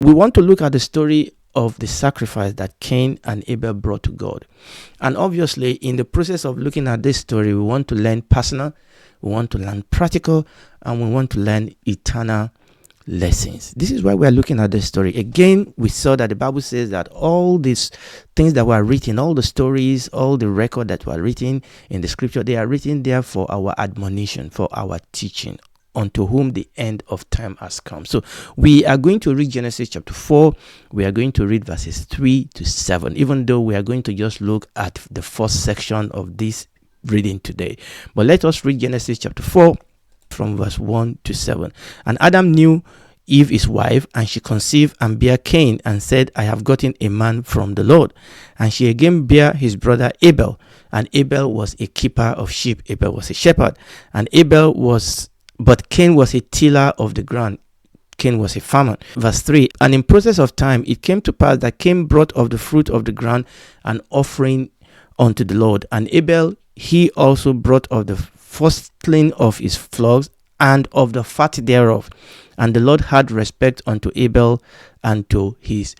we want to look at the story of the sacrifice that Cain and Abel brought to God. And obviously, in the process of looking at this story, we want to learn personal, we want to learn practical, and we want to learn eternal lessons. This is why we are looking at this story. Again, we saw that the Bible says that all these things that were written, all the stories, all the record that were written in the scripture, they are written there for our admonition, for our teaching, unto whom the end of time has come. So we are going to read Genesis chapter 4. We are going to read verses 3 to 7, even though we are going to just look at the first section of this reading today. But let us read Genesis chapter 4 from verse 1 to 7. And Adam knew Eve his wife, and she conceived and bare Cain, and said, I have gotten a man from the Lord. And she again bare his brother Abel. And Abel was a keeper of sheep. Abel was a shepherd. And but Cain was a tiller of the ground. Cain was a farmer. Verse 3. And in process of time, it came to pass that Cain brought of the fruit of the ground an offering unto the Lord. And Abel, he also brought of the firstling of his flocks and of the fat thereof. And the Lord had respect unto Abel and to his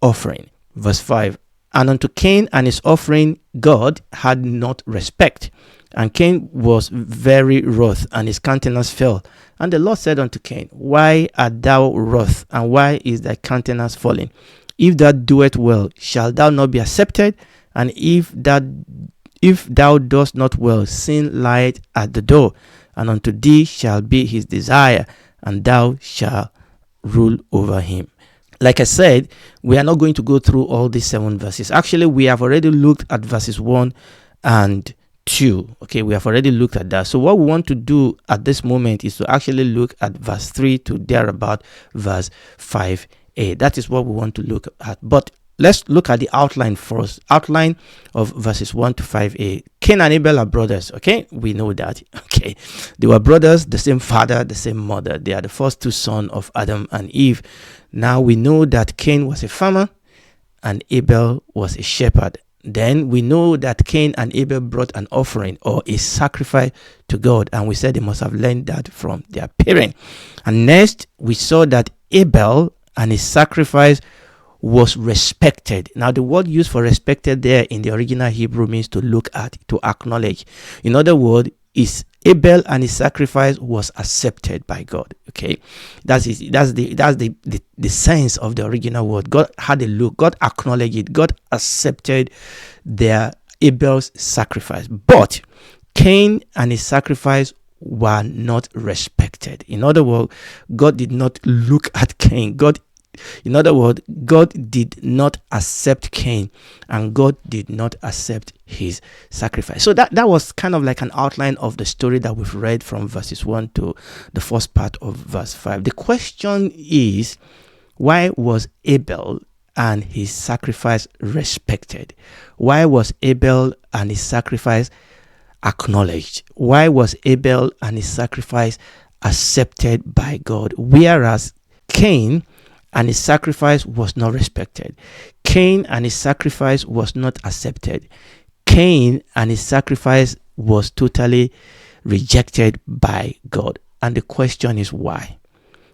offering. Verse 5. And unto Cain and his offering God had not respect. And Cain was very wroth, and his countenance fell. And the Lord said unto Cain, Why art thou wroth, and why is thy countenance fallen? If thou doest well, shall thou not be accepted? And if thou dost not well, sin lieth at the door, and unto thee shall be his desire, and thou shalt rule over him. Like I said, we are not going to go through all these 7 verses. Actually, we have already looked at verses 1 and 2. Okay, we have already looked at that. So what we want to do at this moment is to actually look at verse 3 to thereabout verse 5a. That is what we want to look at. But let's look at the outline first. Outline of verses 1 to 5a. Cain and Abel are brothers. Okay, we know that. Okay, they were brothers, the same father, the same mother. They are the first 2 sons of Adam and Eve. Now we know that Cain was a farmer and Abel was a shepherd. Then we know that Cain and Abel brought an offering or a sacrifice to God, and we said they must have learned that from their parent. And next we saw that Abel and his sacrifice was respected. Now the word used for respected there in the original Hebrew means to look at, to acknowledge. In other words, is Abel and his sacrifice was accepted by God. Okay, that's the sense of the original word. God had a look. God acknowledged it. God accepted their Abel's sacrifice. But Cain and his sacrifice were not respected. In other words, God did not look at Cain. God did not accept Cain, and God did not accept his sacrifice. So that was kind of like an outline of the story that we've read from verses 1 to the first part of verse 5. The question is, why was Abel and his sacrifice respected? Why was Abel and his sacrifice acknowledged? Why was Abel and his sacrifice accepted by God, whereas Cain and his sacrifice was not respected? Cain and his sacrifice was not accepted. Cain and his sacrifice was totally rejected by God. And the question is why?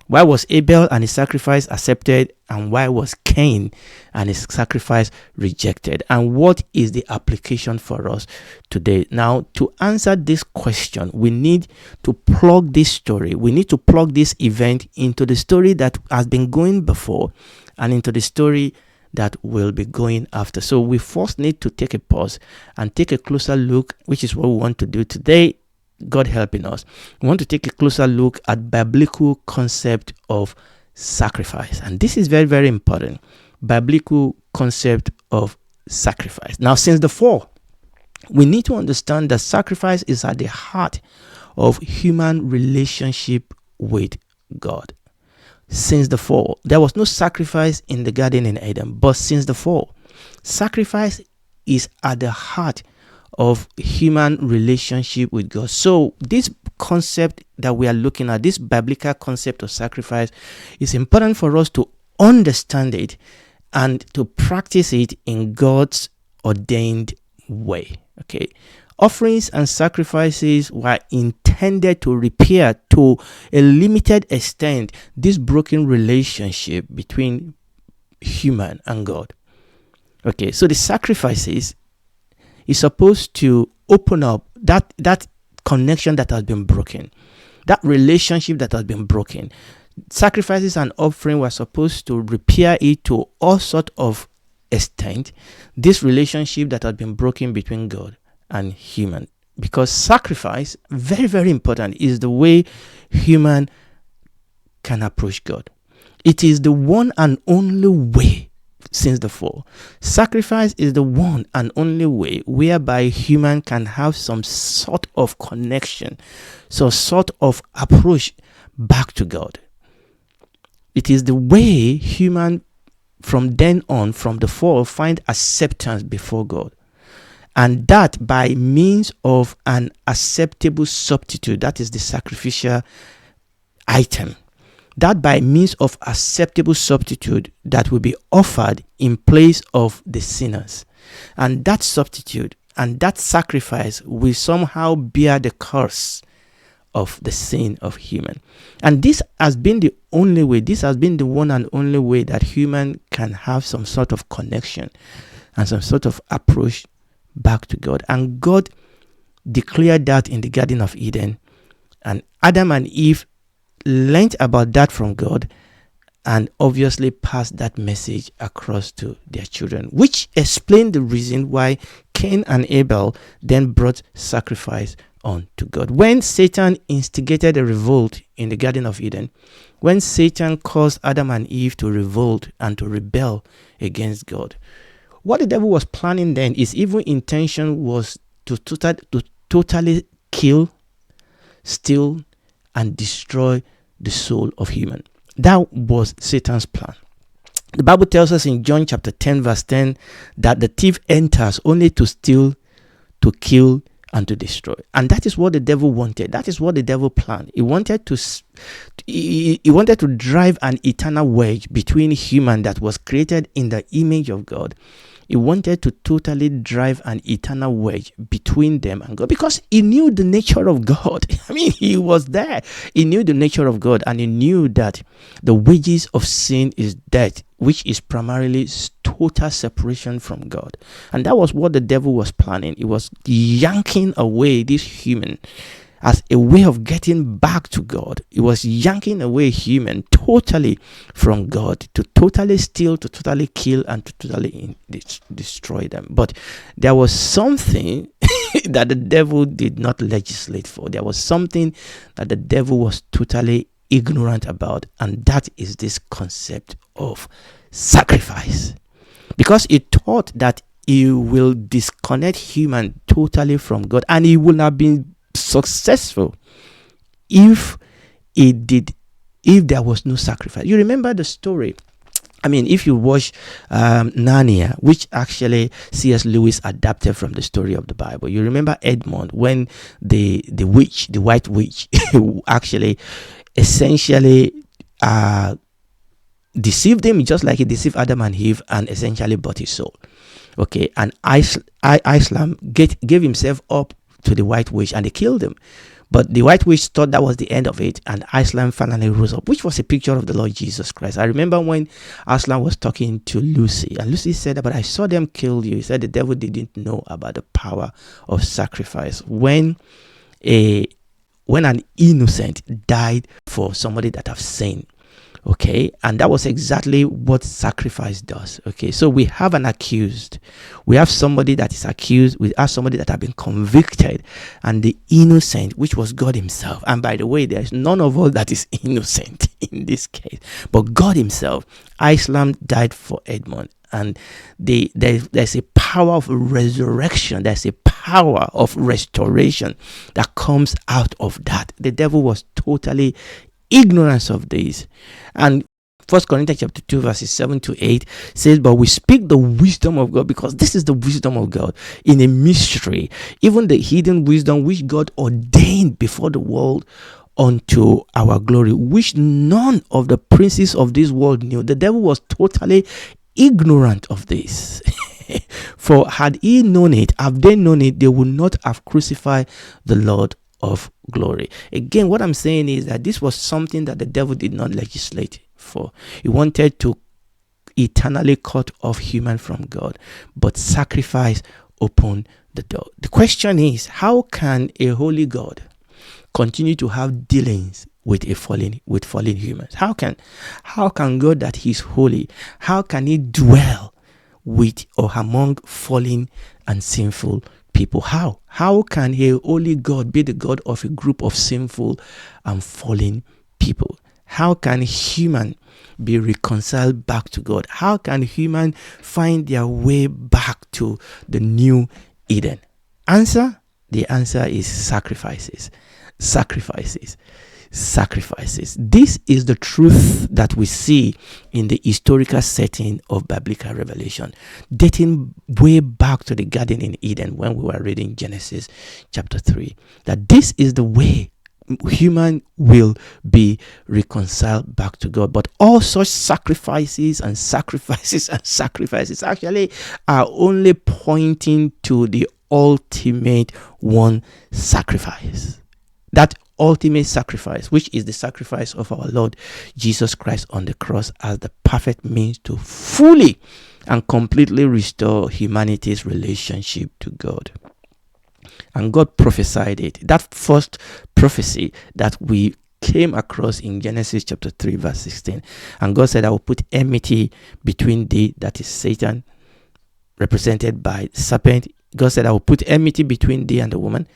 Why was Abel and his sacrifice accepted, and why was Cain and his sacrifice rejected? And what is the application for us today? Now, to answer this question, we need to plug this story. We need to plug this event into the story that has been going before and into the story that will be going after. So we first need to take a pause and take a closer look, which is what we want to do today, God helping us. We want to take a closer look at biblical concept of sacrifice. And this is very, very important. Biblical concept of sacrifice. Now, since the fall, we need to understand that sacrifice is at the heart of human relationship with God. Since the fall, there was no sacrifice in the garden in Eden, but since the fall, sacrifice is at the heart of human relationship with God. So this concept that we are looking at, this biblical concept of sacrifice, is important for us to understand it and to practice it in God's ordained way. Okay, Offerings and sacrifices were intended to repair, to a limited extent, this broken relationship between human and God. Okay, so the sacrifices is supposed to open up that connection that has been broken, that relationship that has been broken. Sacrifices and offering were supposed to repair it to all sort of extent, this relationship that had been broken between God and human. Because sacrifice, very, very important, is the way human can approach God. It is the one and only way since the fall. Sacrifice is the one and only way whereby human can have some sort of connection, some sort of approach back to God. It is the way human from then on, from the fall, find acceptance before God. And that by means of an acceptable substitute, that is the sacrificial item. That by means of acceptable substitute that will be offered in place of the sinners. And that substitute and that sacrifice will somehow bear the curse of the sin of human. And this has been the only way, this has been the one and only way that human can have some sort of connection and some sort of approach back to God. And God declared that in the Garden of Eden. And Adam and Eve learned about that from God and obviously passed that message across to their children, which explained the reason why Cain and Abel then brought sacrifice on to God. When Satan instigated a revolt in the Garden of Eden, when Satan caused Adam and Eve to revolt and to rebel against God, what the devil was planning then, his evil intention was to totally kill, steal, and destroy the soul of human. That was Satan's plan. The Bible tells us in John chapter 10 verse 10 that the thief enters only to steal, to kill, and to destroy. And that is what the devil wanted. That is what the devil planned. He wanted to drive an eternal wedge between human that was created in the image of God. He wanted to totally drive an eternal wedge between them and God, because he knew the nature of God. I mean, he was there. He knew the nature of God, and he knew that the wages of sin is death, which is primarily total separation from God. And that was what the devil was planning. He was yanking away this human as a way of getting back to God. He was yanking away human totally from God, to totally steal, to totally kill, and to totally destroy them. But there was something that the devil did not legislate for. There was something that the devil was totally ignorant about, and that is this concept of sacrifice. Because he thought that he will disconnect human totally from God, and he would have been successful if there was no sacrifice. You remember the story. I mean, if you watch Narnia, which actually C.S. Lewis adapted from the story of the Bible, you remember Edmund, when the witch, the white witch, actually essentially deceived him, just like he deceived Adam and Eve, and essentially bought his soul. Okay, and Islam gave himself up to the white witch, and they killed him. But the white witch thought that was the end of it, and Aslan finally rose up, which was a picture of the Lord Jesus Christ. I remember when Aslan was talking to Lucy, and Lucy said, "But I saw them kill you." He said the devil didn't know about the power of sacrifice. When an innocent died for somebody that have sinned. Okay, and that was exactly what sacrifice does. Okay, so we have an accused, we have somebody that is accused, we have somebody that have been convicted, and the innocent, which was God himself. And by the way, there's none of us that is innocent in this case, but God himself. Islam died for Edmund, and there's a power of resurrection, there's a power of restoration that comes out of that. The devil was totally ignorance of this. And 1 Corinthians chapter 2 verses 7 to 8 says, "But we speak the wisdom of God," because this is the wisdom of God, "in a mystery, even the hidden wisdom which God ordained before the world unto our glory, which none of the princes of this world knew." The devil was totally ignorant of this. For had he known it, have they known it, they would not have crucified the Lord of glory. Again, what I'm saying is that this was something that the devil did not legislate for. He wanted to eternally cut off human from God, but sacrifice opened the door. The question is, how can a holy God continue to have dealings with fallen humans? How can God that is holy, how can he dwell with or among fallen and sinful people? How can a holy God be the God of a group of sinful and fallen people? How can human be reconciled back to God? How can human find their way back to the new Eden? The answer is sacrifices. This is the truth that we see in the historical setting of biblical revelation, dating way back to the garden in Eden when we were reading Genesis chapter 3, that this is the way human will be reconciled back to God. But all such sacrifices actually are only pointing to the ultimate one sacrifice. That ultimate sacrifice, which is the sacrifice of our Lord Jesus Christ on the cross as the perfect means to fully and completely restore humanity's relationship to God. And God prophesied it. That first prophecy that we came across in Genesis chapter 3 verse 16. And God said, I will put enmity between thee, that is Satan, represented by serpent. God said, I will put enmity between thee and the woman,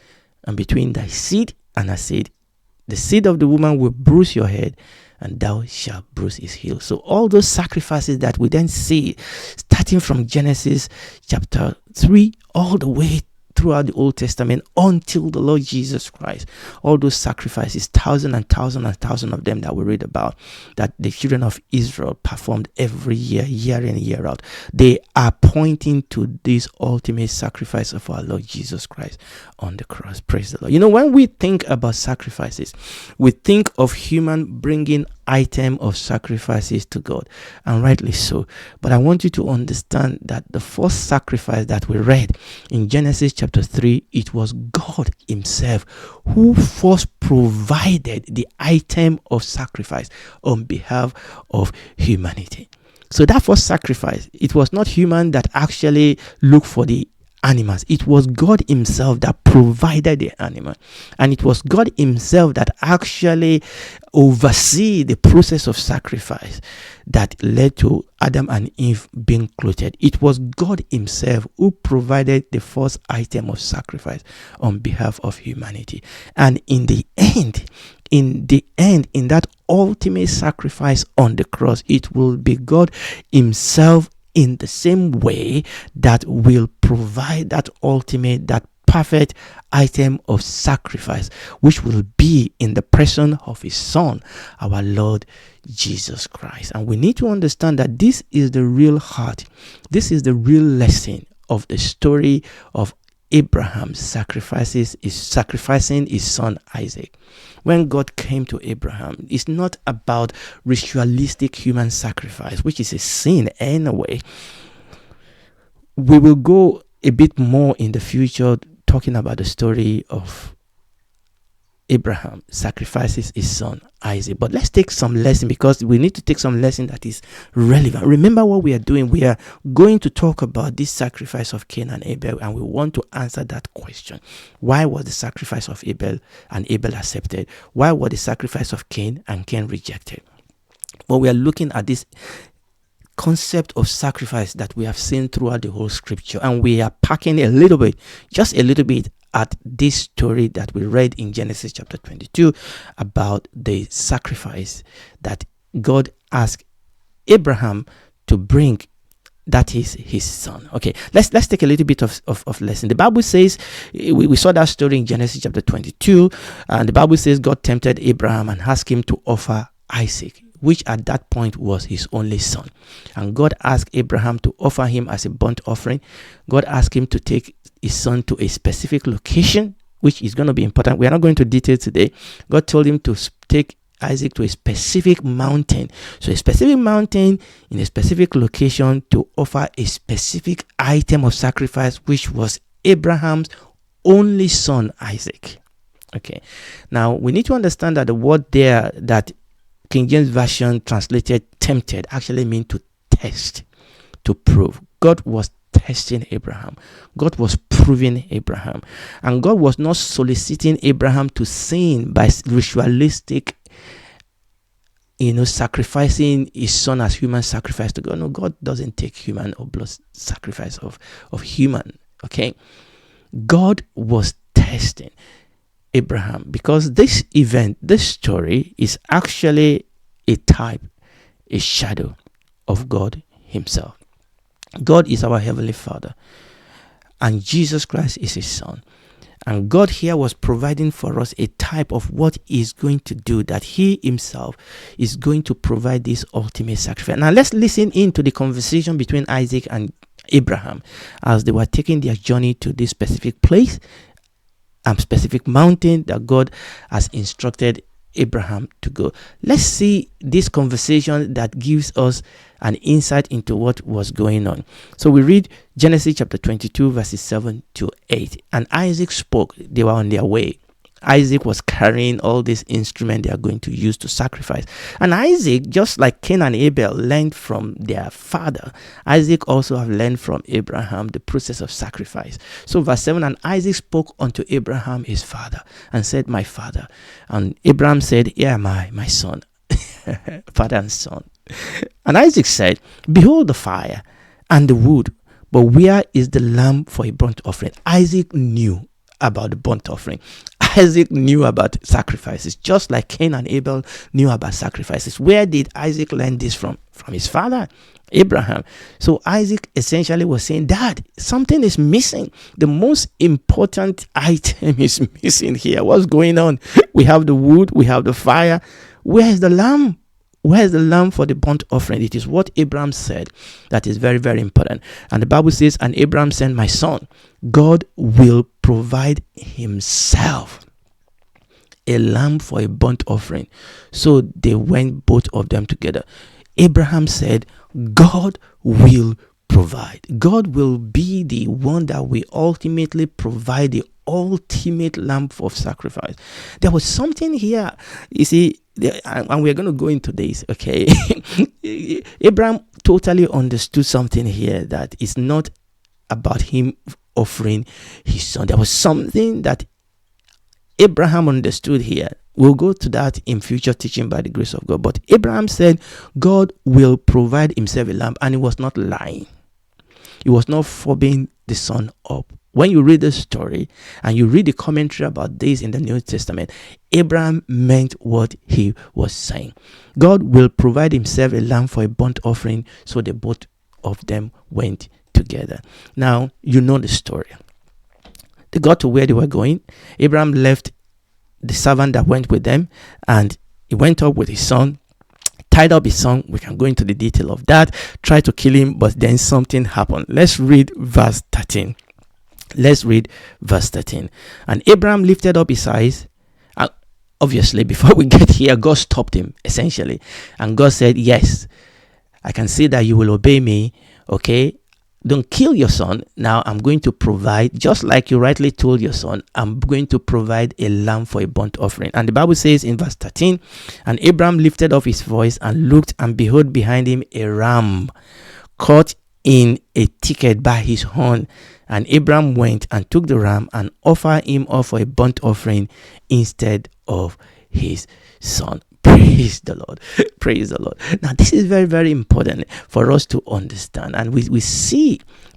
and between thy seed and her seed. The seed of the woman will bruise your head, and thou shalt bruise his heel. So all those sacrifices that we then see, starting from Genesis chapter 3 all the way throughout the Old Testament until the Lord Jesus Christ, all those sacrifices, thousands and thousands of them that we read about, that the children of Israel performed every year in and year out, they are pointing to this ultimate sacrifice of our Lord Jesus Christ on the cross. Praise the Lord. When we think about sacrifices, we think of human bringing item of sacrifices to God, and rightly so. But I want you to understand that the first sacrifice that we read in Genesis chapter 3, it was God himself who first provided the item of sacrifice on behalf of humanity. So that first sacrifice, it was not human that actually looked for the animals. It was God himself that provided the animal, and it was God himself that actually oversee the process of sacrifice that led to Adam and Eve being clothed. It was God himself who provided the first item of sacrifice on behalf of humanity. And in that ultimate sacrifice on the cross, it will be God himself in the same way that will provide that ultimate, that perfect item of sacrifice, which will be in the person of his Son, our Lord Jesus Christ. And we need to understand that this is the real heart, this is the real lesson of the story of Abraham sacrificing his son Isaac. When God came to Abraham, it's not about ritualistic human sacrifice, which is a sin anyway. We will go a bit more in the future talking about the story of Abraham sacrifices his son Isaac. But let's take some lesson, because we need to take some lesson that is relevant. Remember what we are doing. We are going to talk about this sacrifice of Cain and Abel, and we want to answer that question. Why was the sacrifice of Abel and Abel accepted? Why was the sacrifice of Cain and Cain rejected? But we are looking at this concept of sacrifice that we have seen throughout the whole scripture, and we are packing just a little bit at this story that we read in Genesis chapter 22 about the sacrifice that God asked Abraham to bring, that is his son. Okay, let's take a little bit of lesson. The Bible says, we saw that story in Genesis chapter 22, and the Bible says God tempted Abraham and asked him to offer Isaac, which at that point was his only son. And God asked Abraham to offer him as a burnt offering. God asked him to take his son to a specific location, which is going to be important. We are not going to detail today. God told him to take Isaac to a specific mountain. So a specific mountain in a specific location to offer a specific item of sacrifice, which was Abraham's only son, Isaac. Okay. Now, we need to understand that the word there that King James Version translated tempted actually means to test, to prove. God was testing Abraham. God was proving Abraham. And God was not soliciting Abraham to sin by ritualistic, sacrificing his son as human sacrifice to God. No, God doesn't take human or blood sacrifice of human. Okay. God was testing Abraham because this event, this story is actually a type, a shadow of God himself. God is our Heavenly Father, and Jesus Christ is his Son. And God here was providing for us a type of what he's going to do, that he himself is going to provide this ultimate sacrifice. Now let's listen into the conversation between Isaac and Abraham as they were taking their journey to this specific place, specific mountain that God has instructed Abraham to go. Let's see this conversation that gives us an insight into what was going on. So we read Genesis chapter 22 verses 7 to 8. And Isaac spoke. They were on their way. Isaac was carrying all these instruments they are going to use to sacrifice. And Isaac, just like Cain and Abel, learned from their father. Isaac also have learned from Abraham the process of sacrifice. So verse 7, and Isaac spoke unto Abraham his father and said, my father. And Abraham said, here am I, my son. Father and son. And Isaac said, behold the fire and the wood, but where is the lamb for a burnt offering? Isaac knew about the burnt offering. Isaac knew about sacrifices, just like Cain and Abel knew about sacrifices. Where did Isaac learn this from? From his father, Abraham. So Isaac essentially was saying, Dad, something is missing. The most important item is missing here. What's going on? We have the wood, we have the fire. Where is the lamb? Where is the lamb for the burnt offering? It is what Abraham said that is very, very important. And the Bible says, and Abraham said, my son, God will provide himself a lamb for a burnt offering. So they went, both of them together. Abraham said, God will provide. God will be the one that will ultimately provide the ultimate lamb of sacrifice. There was something here, you see, and we're going to go into this, okay? Abraham totally understood something here, that it's not about him offering his son. There was something that Abraham understood here. We'll go to that in future teaching by the grace of God. But Abraham said, God will provide himself a lamb, and he was not lying. He was not fobbing the son up. When you read the story and you read the commentary about this in the New Testament, Abraham meant what he was saying. God will provide himself a lamb for a burnt offering, so the both of them went together. Now, you know the story. They got to where they were going. Abraham left the servant that went with them, and he went up with his son, tied up his son. We can go into the detail of that. Tried to kill him, but then something happened. Let's read verse 13. Let's read verse 13. And Abraham lifted up his eyes. Obviously, before we get here, God stopped him, essentially. And God said, yes, I can see that you will obey me. Okay, don't kill your son. Now I'm going to provide, just like you rightly told your son, I'm going to provide a lamb for a burnt offering. And the Bible says in verse 13, and Abraham lifted up his voice and looked, and behold, behind him a ram caught in a thicket by his horn. And Abraham went and took the ram and offered him up for a burnt offering instead of his son. Praise the Lord. Praise the Lord. Now, this is very, very important for us to understand. And we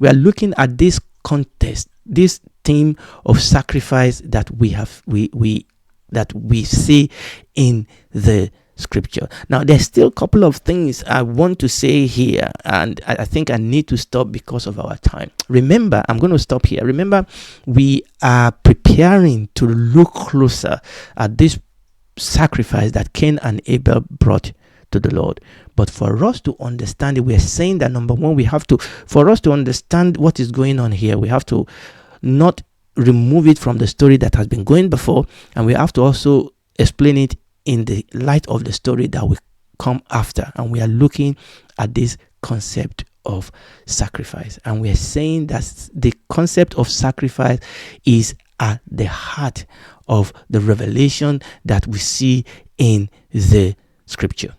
are looking at this context, this theme of sacrifice that we see in the scripture. Now, there's still a couple of things I want to say here, and I think I need to stop because of our time. Remember, I'm going to stop here. Remember, we are preparing to look closer at this sacrifice that Cain and Abel brought to the Lord. But for us to understand it, we are saying that number one, for us to understand what is going on here, we have to not remove it from the story that has been going before, and we have to also explain it in the light of the story that will come after, and we are looking at this concept of sacrifice, and we are saying that the concept of sacrifice is at the heart of the revelation that we see in the scripture.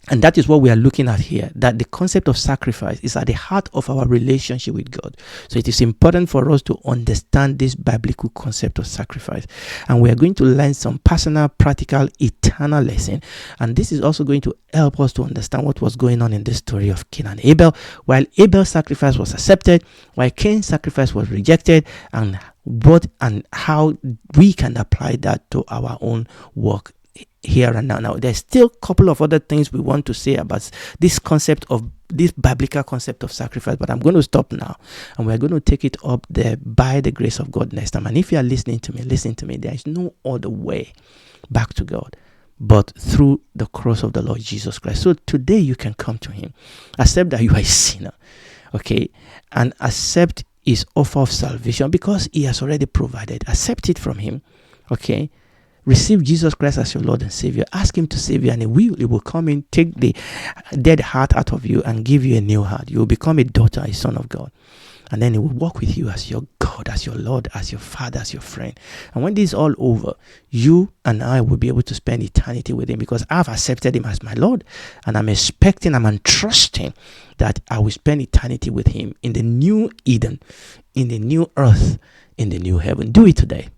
And that is what we are looking at here, that the concept of sacrifice is at the heart of our relationship with God. So it is important for us to understand this biblical concept of sacrifice. And we are going to learn some personal, practical, eternal lesson. And this is also going to help us to understand what was going on in the story of Cain and Abel. While Abel's sacrifice was accepted, while Cain's sacrifice was rejected, and what and how we can apply that to our own work here and now. Now, there's still a couple of other things we want to say about this concept of this biblical concept of sacrifice, but I'm going to stop now, and we're going to take it up there by the grace of God next time. And if you are listening to me, listen to me. There is no other way back to God but through the cross of the Lord Jesus Christ. So today you can come to him, accept that you are a sinner, okay, and accept his offer of salvation because he has already provided. Accept it from him, okay. Receive Jesus Christ as your Lord and Savior. Ask him to save you, and he will come in, take the dead heart out of you and give you a new heart. You will become a daughter, a son of God. And then he will walk with you as your God, as your Lord, as your Father, as your friend. And when this is all over, you and I will be able to spend eternity with him because I've accepted him as my Lord. And I'm trusting that I will spend eternity with him in the new Eden, in the new earth, in the new heaven. Do it today.